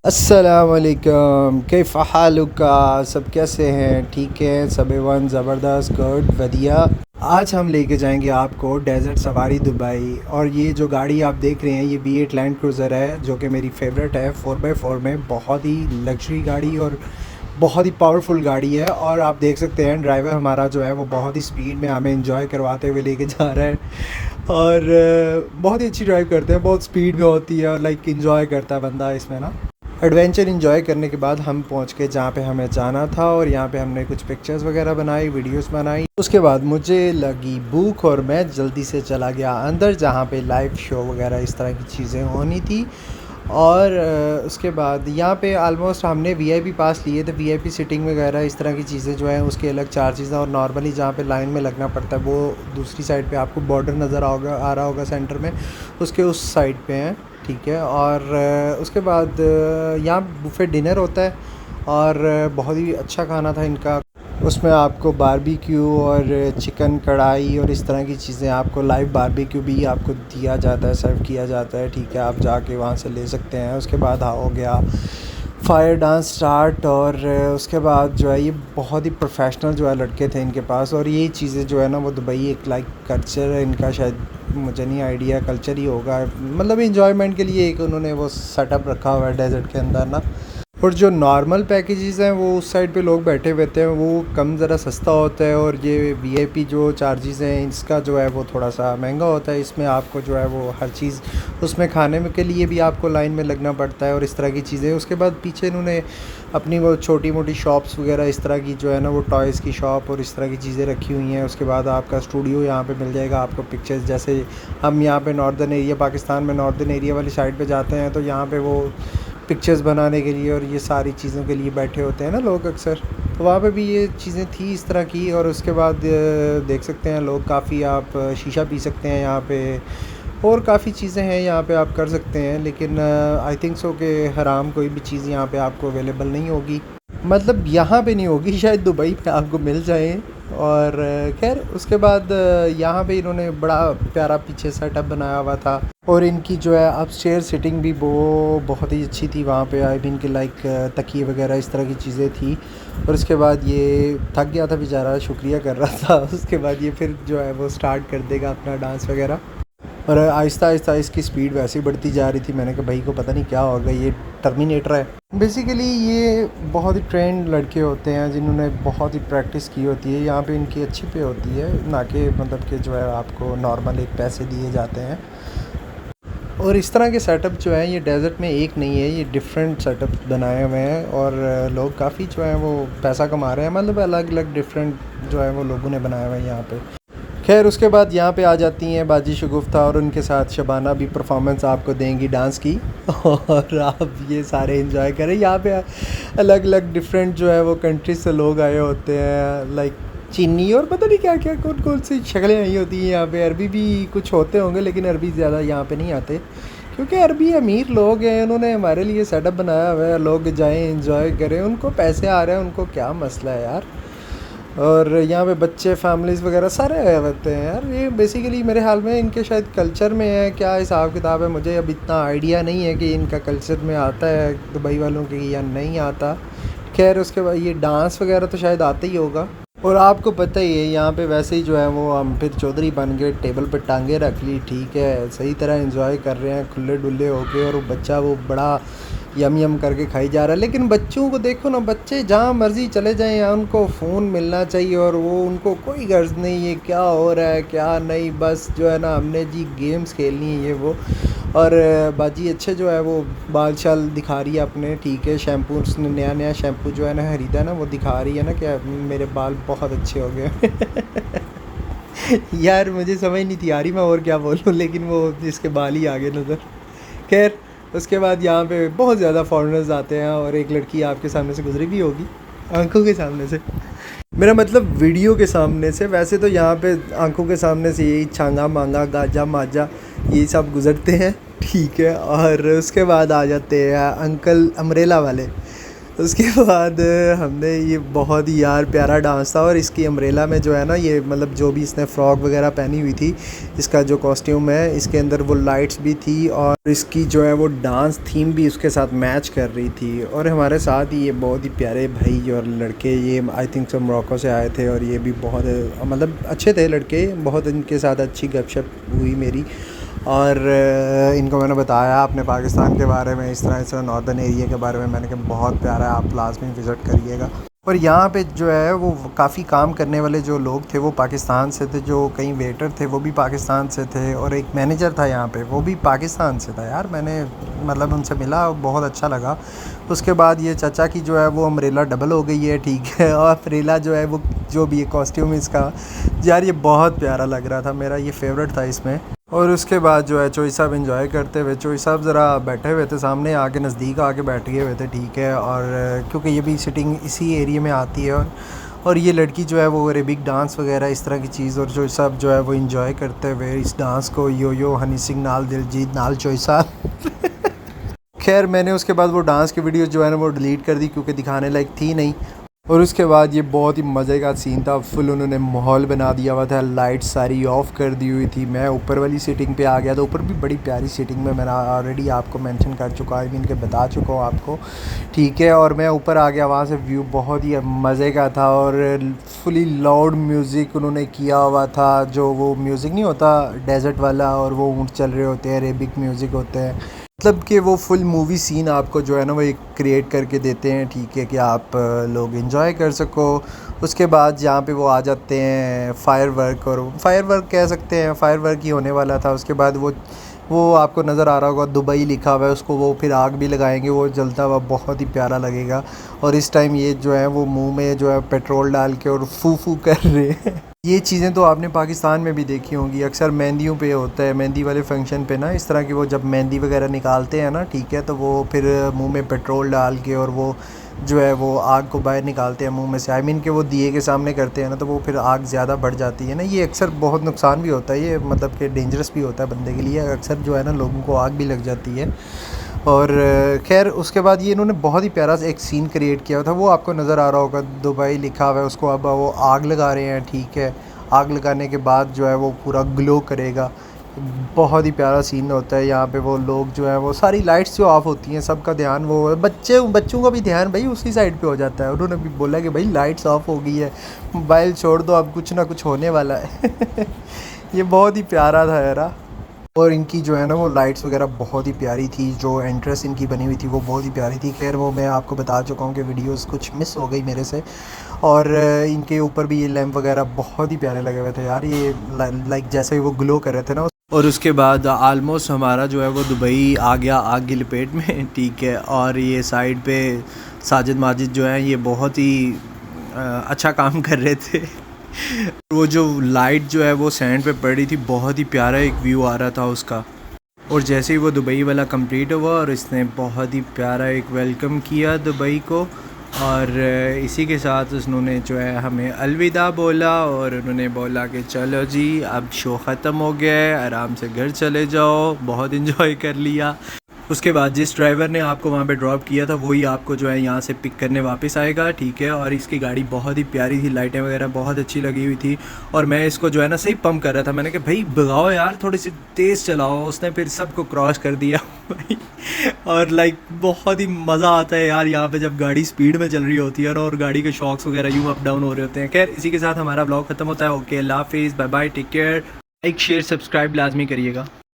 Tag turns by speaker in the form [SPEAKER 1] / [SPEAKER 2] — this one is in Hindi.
[SPEAKER 1] अस्सलामुअलैकुम, कैफ़ हालुका। सब कैसे हैं? ठीक है सब एवन ज़बरदस्त गुड वधिया। आज हम लेके जाएंगे आपको डेज़र्ट सफारी दुबई। और ये जो गाड़ी आप देख रहे हैं ये V8 लैंड क्रूज़र है जो कि मेरी फेवरेट है। 4x4 में बहुत ही लग्जरी गाड़ी और बहुत ही पावरफुल गाड़ी है। और आप देख सकते हैं ड्राइवर हमारा जो है वो बहुत ही स्पीड में हमें इंजॉय करवाते हुए लेके जा रहा है। और बहुत ही अच्छी ड्राइव करते हैं, बहुत स्पीड में होती है और लाइक इंजॉय करता है बंदा इसमें ना। एडवेंचर इन्जॉय करने के बाद हम पहुंच गए जहाँ पे हमें जाना था और यहाँ पे हमने कुछ पिक्चर्स वगैरह बनाई, वीडियोस बनाई। उसके बाद मुझे लगी भूख और मैं जल्दी से चला गया अंदर जहाँ पे लाइव शो वगैरह इस तरह की चीज़ें होनी थी। और उसके बाद यहाँ पे आलमोस्ट हमने वीआईपी पास लिए थे। वीआईपी सीटिंग वगैरह इस तरह की चीज़ें जो हैं उसके अलग चार्जेस हैं। और नॉर्मली जहाँ पे लाइन में लगना पड़ता है वो दूसरी साइड पे आपको बॉर्डर नज़र आ रहा होगा सेंटर में, उसके उस साइड पे हैं। ठीक है। और उसके बाद यहाँ बुफे डिनर होता है और बहुत ही अच्छा खाना था इनका। उसमें आपको बारबेक्यू और चिकन कढ़ाई और इस तरह की चीज़ें, आपको लाइव बारबेक्यू भी आपको दिया जाता है, सर्व किया जाता है। ठीक है, आप जाके वहाँ से ले सकते हैं। उसके बाद हो गया फायर डांस स्टार्ट। और उसके बाद जो है ये बहुत ही प्रोफेशनल जो है लड़के थे इनके पास। और ये चीज़ें जो है ना वो दुबई एक लाइक कल्चर है इनका, शायद मुझे नहीं आइडिया, कल्चर ही होगा। मतलब इन्जॉयमेंट के लिए एक उन्होंने वो सेटअप रखा हुआ है डेजर्ट के अंदर ना। और जो नॉर्मल पैकेजेस हैं वो उस साइड पे लोग बैठे हुए थे, वो कम ज़रा सस्ता होता है। और ये वीआईपी जो चार्जेस हैं इसका जो है वो थोड़ा सा महंगा होता है। इसमें आपको जो है वो हर चीज़, उसमें खाने में के लिए भी आपको लाइन में लगना पड़ता है और इस तरह की चीज़ें। उसके बाद पीछे इन्होंने अपनी वो छोटी मोटी शॉप्स वगैरह इस तरह की जो है ना वो टॉयज़ की शॉप और इस तरह की चीज़ें रखी हुई हैं। उसके बाद आपका स्टूडियो यहाँ पे मिल जाएगा आपको। पिक्चर्स जैसे हम यहाँ पे नॉर्दर्न एरिया, पाकिस्तान में नॉर्दर्न एरिया वाली साइड पे जाते हैं तो यहाँ पे वो पिक्चर्स बनाने के लिए और ये सारी चीज़ों के लिए बैठे होते हैं ना लोग अक्सर। तो वहाँ पे भी ये चीज़ें थी इस तरह की। और उसके बाद देख सकते हैं लोग काफ़ी, आप शीशा पी सकते हैं यहाँ पे और काफ़ी चीज़ें हैं यहाँ पे आप कर सकते हैं। लेकिन आई थिंक सो कि हराम कोई भी चीज़ यहाँ पे आपको अवेलेबल नहीं होगी, मतलब यहाँ पे नहीं होगी, शायद दुबई में आपको मिल जाए। और खैर उसके बाद यहाँ पे इन्होंने बड़ा प्यारा पीछे सेटअप बनाया हुआ था। और इनकी जो है अपस्टेयर सिटिंग भी वो बहुत ही अच्छी थी वहाँ पे। आई मीन के लाइक तकिए वगैरह इस तरह की चीज़ें थी। और उसके बाद ये थक गया था बेचारा, शुक्रिया कर रहा था। उसके बाद ये फिर जो है वो स्टार्ट कर देगा अपना डांस वगैरह। और आहिस्ता आहिस्ता इसकी स्पीड वैसे ही बढ़ती जा रही थी। मैंने कहा भाई को पता नहीं क्या होगा, ये टर्मिनेटर है। बेसिकली ये बहुत ही ट्रेंड लड़के होते हैं जिन्होंने बहुत ही प्रैक्टिस की होती है। यहाँ पे इनकी अच्छी पे होती है, ना कि मतलब कि जो है आपको नॉर्मल एक पैसे दिए जाते हैं। और इस तरह के सेटअप जो है ये डेज़र्ट में एक नहीं है, ये डिफरेंट सेटअप बनाए हुए हैं। और लोग काफ़ी जो है वो पैसा कमा रहे हैं, मतलब अलग अलग डिफरेंट जो है वो लोगों ने बनाया हुआ है यहाँ पे। खैर उसके बाद यहाँ पे आ जाती हैं बाजी शगुफ्ता और उनके साथ शबाना भी परफॉर्मेंस आपको देंगी डांस की। और आप ये सारे एंजॉय करें। यहाँ पे अलग अलग डिफरेंट जो है वो कंट्री से लोग आए होते हैं, लाइक चीनी और पता नहीं क्या क्या कौन कौन सी शक्लें आई होती हैं यहाँ पे। अरबी भी कुछ होते होंगे लेकिन अरबी ज़्यादा यहाँ पे नहीं आते क्योंकि अरबी अमीर लोग हैं, उन्होंने हमारे लिए सेटअप बनाया हुआ है। लोग जाएँ एंजॉय करें, उनको पैसे आ रहे हैं, उनको क्या मसला है यार। और यहाँ पे बच्चे फैमिलीज़ वगैरह सारे आए होते हैं यार। ये बेसिकली मेरे हाल में इनके शायद कल्चर में है, क्या हिसाब किताब है मुझे अब इतना आइडिया नहीं है कि इनका कल्चर में आता है दुबई वालों के या नहीं आता। खैर उसके बाद ये डांस वगैरह तो शायद आता ही होगा। और आपको पता ही है यहाँ पे वैसे ही जो है वो हम फिर चौधरी बन गए, टेबल पे टांगे रख ली। ठीक है, सही तरह एंजॉय कर रहे हैं खुले डुल्ले होके। और वो बच्चा वो बड़ा यम यम करके खाई जा रहा है। लेकिन बच्चों को देखो ना, बच्चे जहाँ मर्ज़ी चले जाएं यहाँ उनको फ़ोन मिलना चाहिए और वो उनको कोई गर्ज नहीं है क्या हो रहा है क्या नहीं, बस जो है ना हमने जी गेम्स खेलनी है ये वो। और बाजी अच्छे जो है वो बाल शाल दिखा रही है अपने। ठीक है, शैम्पू उसने नया नया शैम्पू जो है ना खरीदा ना वो दिखा रही है ना क्या मेरे बाल बहुत अच्छे हो गए। यार मुझे समझ नहीं थी आ रही मैं और क्या बोलूँ, लेकिन वो इसके बाल ही आगे नज़र। खैर उसके बाद यहाँ पे बहुत ज़्यादा फॉरेनर्स आते हैं और एक लड़की आपके सामने से गुजरी भी होगी, आंखों के सामने से, मेरा मतलब वीडियो के सामने से। वैसे तो यहाँ पे आंखों के सामने से यही छांगा मांगा गाजा माजा ये सब गुजरते हैं। ठीक है, और उसके बाद आ जाते हैं अंकल अम्ब्रेला वाले। उसके बाद हमने ये बहुत ही यार प्यारा डांस था, और इसकी अम्ब्रेला में जो है ना, ये मतलब जो भी इसने फ़्रॉक वगैरह पहनी हुई थी, इसका जो कॉस्ट्यूम है, इसके अंदर वो लाइट्स भी थी और इसकी जो है वो डांस थीम भी उसके साथ मैच कर रही थी। और हमारे साथ ही ये बहुत ही प्यारे भाई और लड़के, ये आई थिंक सब मोरक्को से आए थे, और ये भी बहुत मतलब अच्छे थे लड़के, बहुत इनके साथ अच्छी गपशप हुई मेरी। और इनको मैंने बताया अपने पाकिस्तान के बारे में, इस तरह नॉर्दर्न एरिया के बारे में। मैंने कहा बहुत प्यारा है, आप लाजमी विज़िट करिएगा। और यहाँ पे जो है वो काफ़ी काम करने वाले जो लोग थे वो पाकिस्तान से थे, जो कई वेटर थे वो भी पाकिस्तान से थे, और एक मैनेजर था यहाँ पे वो भी पाकिस्तान से था। यार मैंने मतलब उनसे मिला, बहुत अच्छा लगा। उसके बाद ये चाचा की जो है वो अम्ब्रेला डबल हो गई है, ठीक है, और अम्ब्रेला जो है वो जो भी कॉस्ट्यूम इसका, यार ये बहुत प्यारा लग रहा था, मेरा ये फेवरेट था इसमें। और उसके बाद जो है चोई साहब एंजॉय करते हुए, चोई साहब ज़रा बैठे हुए थे सामने आके, नज़दीक आके बैठ गए हुए थे, ठीक है। और क्योंकि ये भी सिटिंग इसी एरिया में आती है, और ये लड़की जो है वो अरेबिक डांस वगैरह इस तरह की चीज़, और चोई साहब जो है वो इंजॉय करते हुए इस डांस को, यो यो हनी सिंह नाल दिलजीत नाल चोई साहब। खैर मैंने उसके बाद वो डांस की वीडियो जो है ना वो डिलीट कर दी, क्योंकि दिखाने लायक थी नहीं। और उसके बाद ये बहुत ही मज़े का सीन था, फुल उन्होंने माहौल बना दिया हुआ था, लाइट सारी ऑफ़ कर दी हुई थी। मैं ऊपर वाली सीटिंग पे आ गया था, ऊपर भी बड़ी प्यारी सीटिंग में, मैंने ऑलरेडी आपको मेंशन कर चुका, आई मीन के बता चुका हूँ आपको, ठीक है। और मैं ऊपर आ गया, वहाँ से व्यू बहुत ही मज़े का था, और फुली लाउड म्यूज़िक उन्होंने किया हुआ था, जो वो म्यूज़िक नहीं होता डेजर्ट वाला, और वो ऊँट चल रहे होते हैं, अरेबिक म्यूज़िक होते हैं, मतलब कि वो फुल मूवी सीन आपको जो है ना वो एक क्रिएट करके देते हैं, ठीक है, कि आप लोग एंजॉय कर सको। उसके बाद जहाँ पे वो आ जाते हैं फायर वर्क, और फायर वर्क कह सकते हैं, फायर वर्क ही होने वाला था। उसके बाद वो आपको नज़र आ रहा होगा दुबई लिखा हुआ है, उसको वो फिर आग भी लगाएंगे, वो जलता हुआ बहुत ही प्यारा लगेगा। और इस टाइम ये जो है वो मुंह में जो है पेट्रोल डाल के और फू फू कर रहे हैं। ये चीज़ें तो आपने पाकिस्तान में भी देखी होंगी, अक्सर मेहंदियों पे होता है, मेहंदी वाले फंक्शन पे ना, इस तरह की वो जब मेहंदी वगैरह निकालते हैं ना, ठीक है, तो वो फिर मुंह में पेट्रोल डाल के और वो जो है वो आग को बाहर निकालते हैं मुंह में से, आई मीन कि वो दिए के सामने करते हैं ना, तो वो फिर आग ज़्यादा बढ़ जाती है ना। ये अक्सर बहुत नुकसान भी होता है, ये मतलब कि डेंजरस भी होता है बंदे के लिए, अक्सर जो है ना लोगों को आग भी लग जाती है। और खैर उसके बाद ये इन्होंने बहुत ही प्यारा एक सीन क्रिएट किया था, वो आपको नज़र आ रहा होगा, दुबई लिखा हुआ है, उसको अब वो आग लगा रहे हैं, ठीक है। आग लगाने के बाद जो है वो पूरा ग्लो करेगा, बहुत ही प्यारा सीन होता है। यहाँ पे वो लोग जो है वो सारी लाइट्स जो ऑफ होती हैं, सबका ध्यान, वो बच्चों का भी ध्यान भाई उसी साइड पे हो जाता है। उन्होंने भी बोला कि भाई लाइट्स ऑफ हो गई है, मोबाइल छोड़ दो, अब कुछ ना कुछ होने वाला है। ये बहुत ही प्यारा था यार। और इनकी जो है ना वो लाइट्स वगैरह बहुत ही प्यारी थी, जो एंट्रेंस इनकी बनी हुई थी वो बहुत ही प्यारी थी। खैर वो मैं आपको बता चुका हूँ कि वीडियोस कुछ मिस हो गई मेरे से। और इनके ऊपर भी ये लैंप वगैरह बहुत ही प्यारे लगे हुए थे यार, ये लाइक जैसे ही वो ग्लो कर रहे थे ना। और उसके बाद आलमोस्ट हमारा जो है वो दुबई आ गया आग की लपेट में, ठीक है। और ये साइड पे साजिद माजिद जो है ये बहुत ही अच्छा काम कर रहे थे। वो जो लाइट जो है वो सैंड पे पड़ी थी, बहुत ही प्यारा एक व्यू आ रहा था उसका। और जैसे ही वो दुबई वाला कंप्लीट हुआ और इसने बहुत ही प्यारा एक वेलकम किया दुबई को, और इसी के साथ उन्होंने जो है हमें अलविदा बोला, और उन्होंने बोला कि चलो जी अब शो ख़त्म हो गया है, आराम से घर चले जाओ, बहुत इन्जॉय कर लिया। उसके बाद जिस ड्राइवर ने आपको वहाँ पे ड्रॉप किया था वही आपको जो है यहाँ से पिक करने वापस आएगा, ठीक है। और इसकी गाड़ी बहुत ही प्यारी थी, लाइटें वगैरह बहुत अच्छी लगी हुई थी, और मैं इसको जो है ना सही पंप कर रहा था। मैंने कहा भाई भगाओ यार, थोड़ी सी तेज़ चलाओ। उसने फिर सबको क्रॉस कर दिया भाई। और लाइक बहुत ही मज़ा आता है यार यहाँ पे जब गाड़ी स्पीड में चल रही होती है और गाड़ी के शॉक्स वगैरह यूँ अप डाउन हो रहे होते हैं। खैर इसी के साथ हमारा ब्लॉग ख़त्म होता है। ओके, अल्लाह हाफिज़, bye bye, take care. Like share subscribe लाजमी करिएगा।